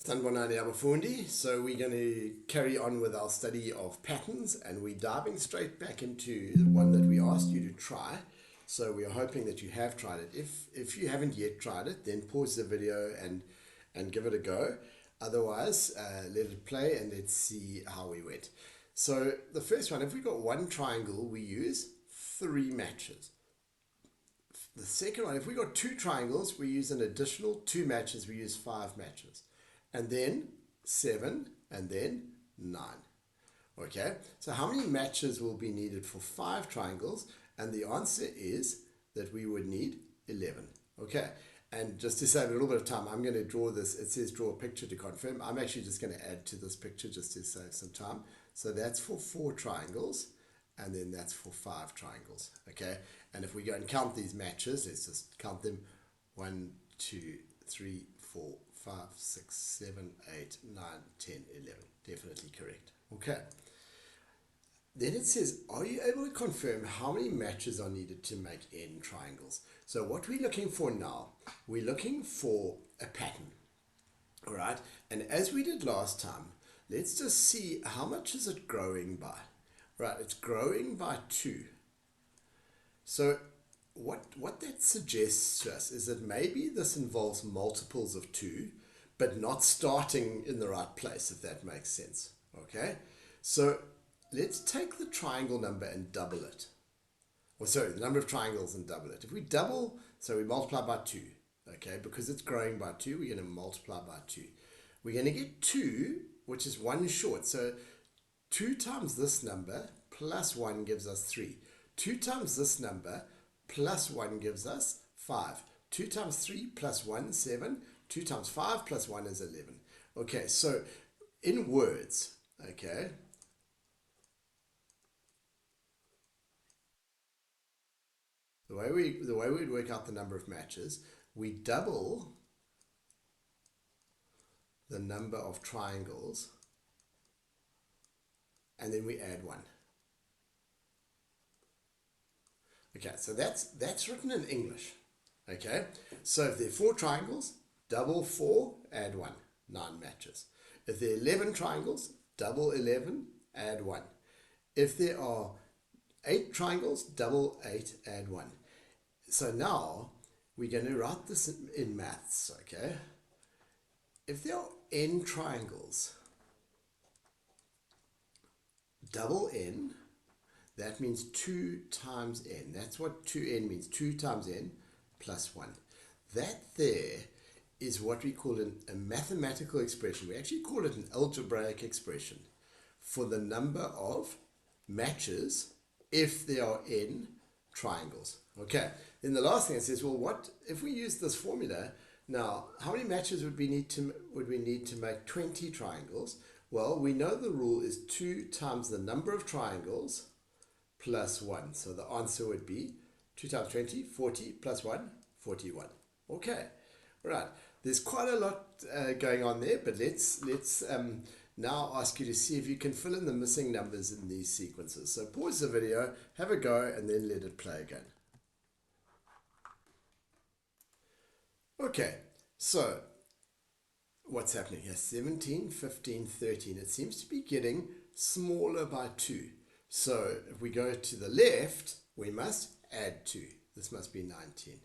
Sanbonani Abafundi. So we're going to carry on with our study of patterns, and we're diving straight back into the one that we asked you to try. So we are hoping that you have tried it. If you haven't yet tried it, then pause the video and give it a go. Otherwise, let it play and let's see how we went. So the first one, if we got one triangle, we use 3 matches. The second one, if we got 2 triangles, we use an additional 2 matches, we use 5 matches. And then 7, and then 9. Okay, so how many matches will be needed for 5 triangles? And the answer is that we would need 11. Okay, and just to save a little bit of time, I'm going to draw this. It says draw a picture to confirm. I'm actually just going to add to this picture just to save some time. So that's for 4 triangles, and then that's for 5 triangles. Okay, and if we go and count these matches, let's just count them. 1, 2, 3, 4, 5, 6, 7, 8, 9, 10, 11. Definitely correct. Okay. Then it says, are you able to confirm how many matches are needed to make n triangles? So what we're looking for now, we're looking for a pattern. All right. And as we did last time, let's just see how much is it growing by. Right. It's growing by 2. So what that suggests to us is that maybe this involves multiples of 2, but not starting in the right place, if that makes sense. Okay, so let's take the triangle number and double it. Or sorry, the number of triangles and double it. If we double, so we multiply by 2. Okay, because it's growing by 2, we're going to multiply by 2. We're going to get 2, which is 1 short. So 2 times this number plus 1 gives us 3. 2 times this number plus 1 gives us 5. 2 times 3 plus 1, 7. 2 times 5 plus 1 is 11. Okay, so in words, okay, the way we'd work out the number of matches, we double the number of triangles and then we add 1. Okay, so that's written in English. Okay, so if there are 4 triangles, double 4, add 1, 9 matches. If there are 11 triangles, double 11, add 1. If there are 8 triangles, double 8, add 1. So now we're going to write this in maths, okay? If there are n triangles, double n, that means 2 times n. That's what 2n means, 2 times n plus 1. That there is what we call a mathematical expression. We actually call it an algebraic expression for the number of matches if there are n triangles. Okay, then the last thing it says, well, what if we use this formula? Now, how many matches would we need to make 20 triangles? Well, we know the rule is 2 times the number of triangles plus 1. So the answer would be 2 times 20, 40, plus 1, 41. Okay, right. There's quite a lot going on there, but let's now ask you to see if you can fill in the missing numbers in these sequences. So pause the video, have a go, and then let it play again. Okay, so what's happening here? 17, 15, 13. It seems to be getting smaller by 2. So if we go to the left, we must add 2. This must be 19.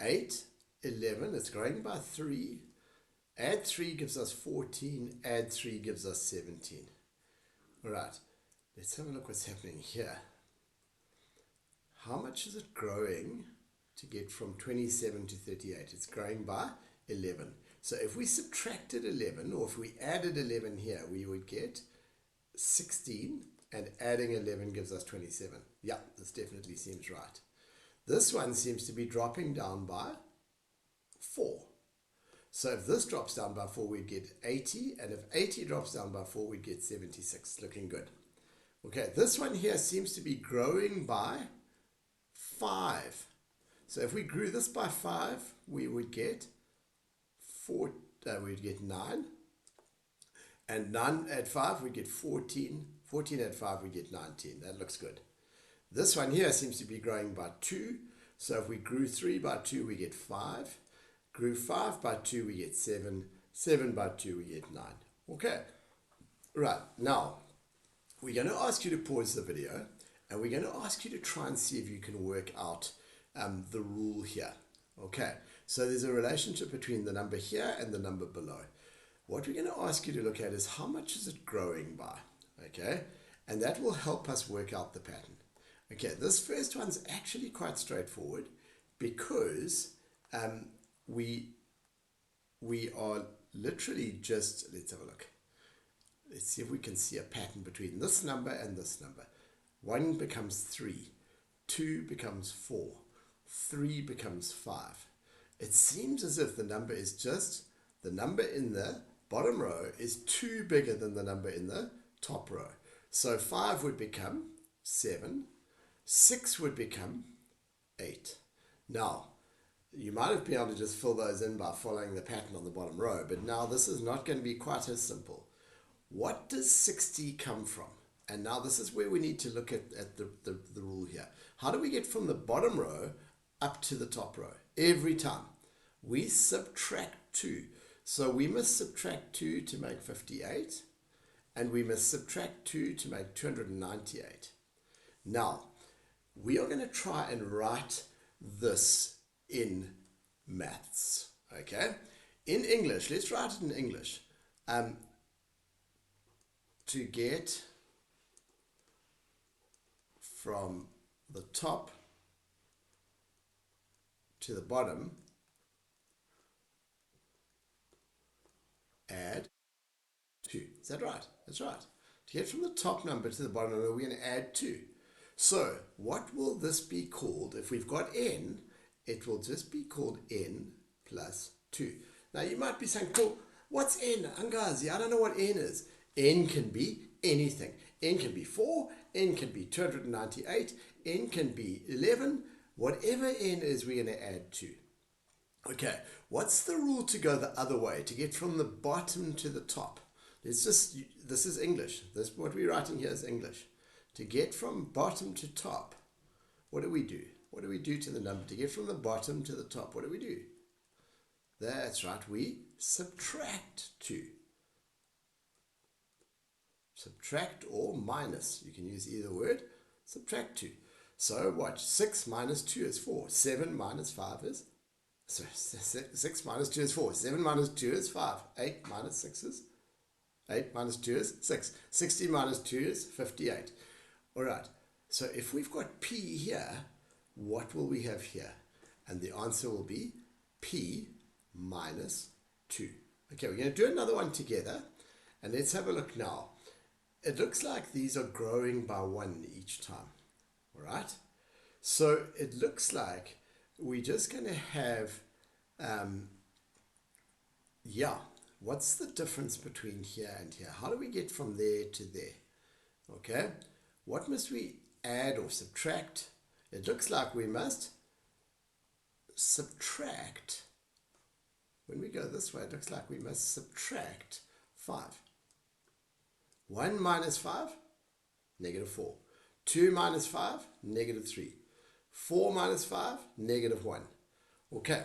8, 11, it's growing by 3. Add 3 gives us 14. Add 3 gives us 17. All right, let's have a look what's happening here. How much is it growing to get from 27 to 38? It's growing by 11. So if we subtracted 11, or if we added 11 here, we would get 16, and adding 11 gives us 27. Yeah, this definitely seems right. This one seems to be dropping down by 4. So if this drops down by 4, we'd get 80, and if 80 drops down by 4, we'd get 76. Looking good. Okay, this one here seems to be growing by 5. So if we grew this by 5, we would get 9. And 9 add 5, we get 14. 14 add 5, we get 19. That looks good. This one here seems to be growing by 2. So if we grew 3 by 2, we get 5. Grew 5 by 2, we get 7. 7 by 2, we get 9. Okay, right, now we're going to ask you to pause the video and we're going to ask you to try and see if you can work out the rule here. Okay, so there's a relationship between the number here and the number below. What we're going to ask you to look at is how much is it growing by, okay? And that will help us work out the pattern. Okay, this first one's actually quite straightforward because we are literally just, let's have a look. Let's see if we can see a pattern between this number and this number. 1 becomes 3, 2 becomes 4, 3 becomes 5. It seems as if the number is just, the number in the bottom row is 2 bigger than the number in the top row. So 5 would become 7, 6 would become 8. Now, you might have been able to just fill those in by following the pattern on the bottom row, but now this is not going to be quite as simple. What does 60 come from? And now this is where we need to look at the rule here. How do we get from the bottom row up to the top row? Every time we subtract 2. So we must subtract 2 to make 58, and we must subtract 2 to make 298. Now, we are going to try and write this in maths, okay? In English, let's write it in English. To get from the top to the bottom, add 2. Is that right? That's right. To get from the top number to the bottom number, we're going to add 2. So what will this be called? If we've got n, it will just be called n plus 2. Now you might be saying, Paul, what's n? Angazi, I don't know what n is. N can be anything. N can be 4, n can be 298, n can be 11. Whatever n is, we're going to add 2. Okay, what's the rule to go the other way, to get from the bottom to the top? This is English. What we're writing here is English. To get from bottom to top, what do we do? What do we do to the number? To get from the bottom to the top, what do we do? That's right, we subtract 2. Subtract or minus. You can use either word. Subtract 2. So what? 6 minus 2 is 4. 7 minus 5 is... So 6 minus 2 is 4. 7 minus 2 is 5. 8 minus 6 is... 8 minus 2 is 6. 60 minus 2 is 58. Alright. So if we've got P here, what will we have here? And the answer will be P minus 2. Okay, we're going to do another one together. And let's have a look now. It looks like these are growing by 1 each time. All right? So it looks like we're just going to have, what's the difference between here and here? How do we get from there to there? Okay? What must we add or subtract? It looks like we must subtract. When we go this way, it looks like we must subtract 5. 1 minus 5, negative 4. 2 minus 5, negative 3. 4 minus 5, negative 1. Okay,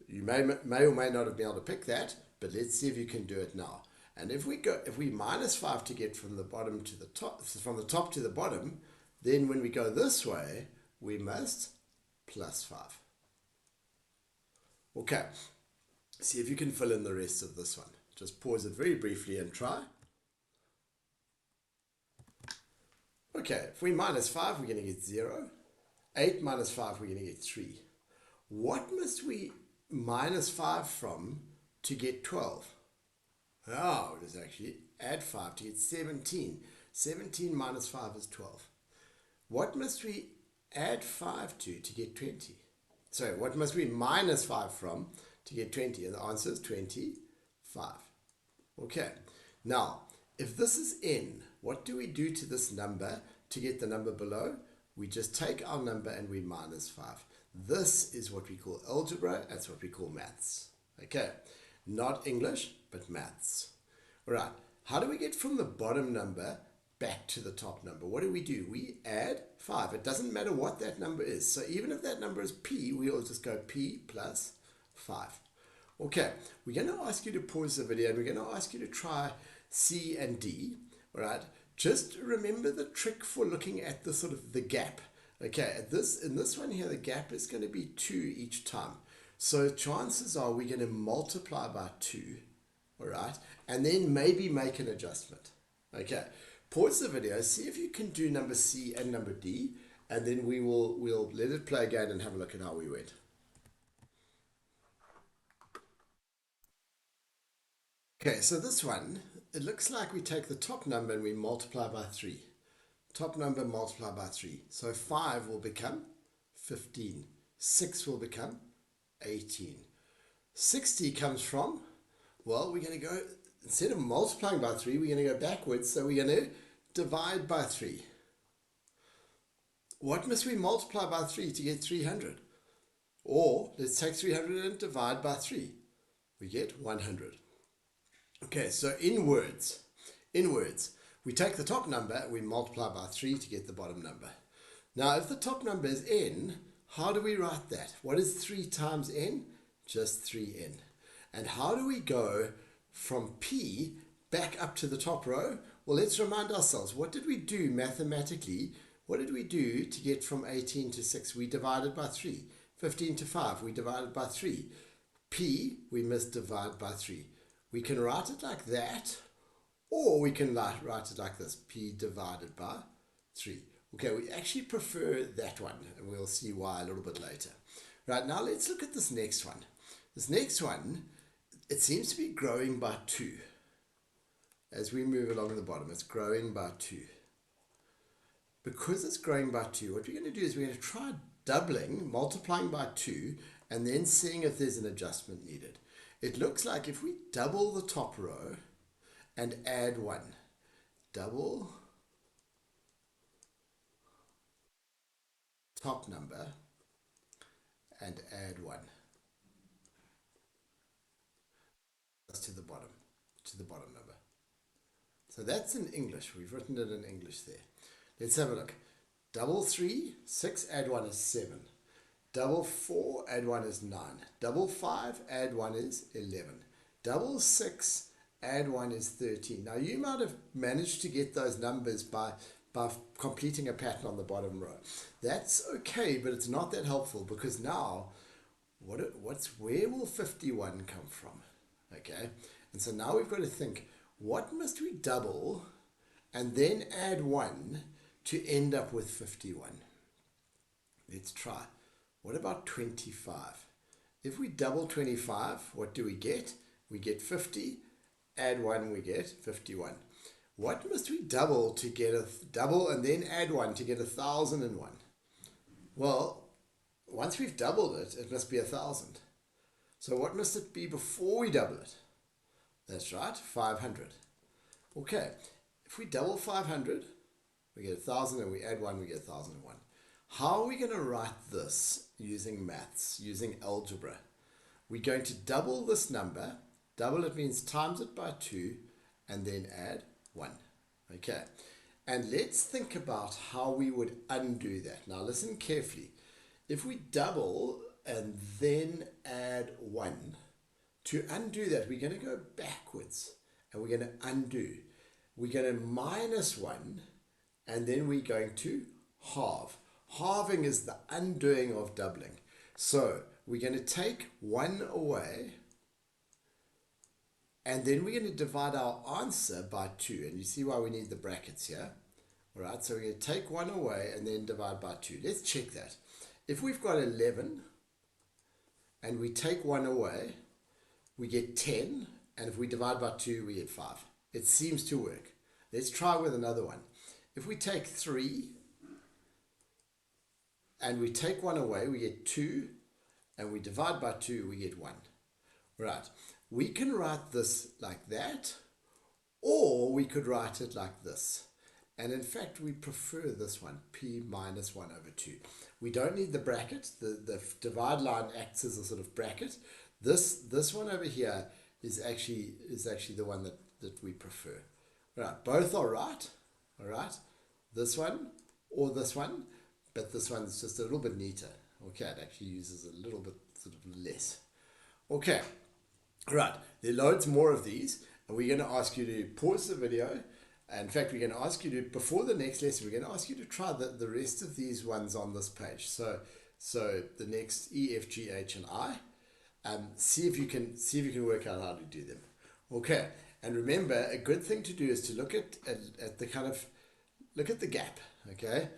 you may or may not have been able to pick that, but let's see if you can do it now. And if we minus 5 to get from the bottom to the top, from the top to the bottom, then when we go this way, we must plus 5. Okay, see if you can fill in the rest of this one. Just pause it very briefly and try. Okay, if we minus 5, we're going to get 0. 8 minus 5, we're going to get 3. What must we minus 5 from to get 12? Oh, it is actually add 5 to get 17. 17 minus 5 is 12. What must we add 5 to get 20? Sorry, what must we minus 5 from to get 20? And the answer is 25. Okay, now, if this is n, what do we do to this number to get the number below? We just take our number and we minus 5. This is what we call algebra. That's what we call maths. Okay, not English, but maths. All right, how do we get from the bottom number back to the top number? What do? We add 5. It doesn't matter what that number is. So even if that number is p, we'll just go p plus 5. Okay, we're going to ask you to pause the video and we're going to ask you to try C and D, all right? Just remember the trick for looking at the sort of the gap. Okay, in this one here, the gap is going to be 2 each time. So chances are we're going to multiply by 2, all right? And then maybe make an adjustment. Okay, pause the video, see if you can do number C and number D, and then we'll let it play again and have a look at how we went. Okay, so this one, it looks like we take the top number and we multiply by 3. Top number multiply by 3. So 5 will become 15. 6 will become 18. 60 comes from, well, we're going to go, instead of multiplying by 3, we're going to go backwards. So we're going to divide by 3. What must we multiply by 3 to get 300? Or let's take 300 and divide by 3. We get 100. Okay, so in words, we take the top number, we multiply by 3 to get the bottom number. Now, if the top number is n, how do we write that? What is 3 times n? Just 3n. And how do we go from p back up to the top row? Well, let's remind ourselves, what did we do mathematically? What did we do to get from 18 to 6? We divided by 3. 15 to 5, we divided by 3. P, we must divide by 3. We can write it like that, or we can write it like this, p divided by 3. Okay, we actually prefer that one, and we'll see why a little bit later. Right, now let's look at this next one. This next one, it seems to be growing by 2. As we move along the bottom, it's growing by 2. Because it's growing by 2, what we're going to do is we're going to try doubling, multiplying by 2, and then seeing if there's an adjustment needed. It looks like if we double the top row and add 1, double top number and add 1 to the bottom number. So that's in English. We've written it in English there. Let's have a look. Double 3, 6, add 1 is 7. Double 4, add 1 is 9. Double 5, add 1 is 11. Double 6, add 1 is 13. Now you might have managed to get those numbers by completing a pattern on the bottom row. That's okay, but it's not that helpful because now, where will 51 come from? Okay, and so now we've got to think, what must we double and then add 1 to end up with 51? Let's try. What about 25? If we double 25, what do we get? We get 50. Add 1, we get 51. What must we double to get double and then add 1 to get 1,001? Well, once we've doubled it, it must be 1,000. So what must it be before we double it? That's right, 500. Okay, if we double 500, we get 1,000, and we add 1, we get 1,001. How are we going to write this using maths, using algebra? We're going to double this number. Double it means times it by 2 and then add 1. Okay, and let's think about how we would undo that. Now listen carefully. If we double and then add 1, to undo that, we're going to go backwards and we're going to undo. We're going to minus 1 and then we're going to halve. Halving is the undoing of doubling. So we're going to take 1 away and then we're going to divide our answer by 2. And you see why we need the brackets here. All right, so we're going to take 1 away and then divide by 2. Let's check that. If we've got 11 and we take 1 away, we get 10. And if we divide by 2, we get 5. It seems to work. Let's try with another one. If we take 3 and we take 1 away, we get 2. And we divide by 2, we get 1. Right. We can write this like that, or we could write it like this. And in fact, we prefer this one, p minus 1 over 2. We don't need the bracket. The divide line acts as a sort of bracket. This one over here is actually the one that we prefer. Right, both are right. All right, this one or this one, but this one's just a little bit neater. Okay, it actually uses a little bit sort of less. Okay, Right, there are loads more of these, and we're going to ask you to pause the video. In fact, we're going to ask you to, before the next lesson, we're going to ask you to try the rest of these ones on this page. So the next E, F, G, H, and I. See if you can work out how to do them. Okay, and remember, a good thing to do is to look at the kind of look at the gap. Okay,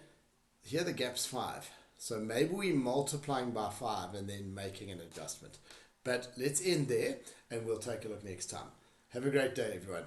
here the gap's 5. So maybe we're multiplying by 5 and then making an adjustment. But let's end there and we'll take a look next time. Have a great day, everyone.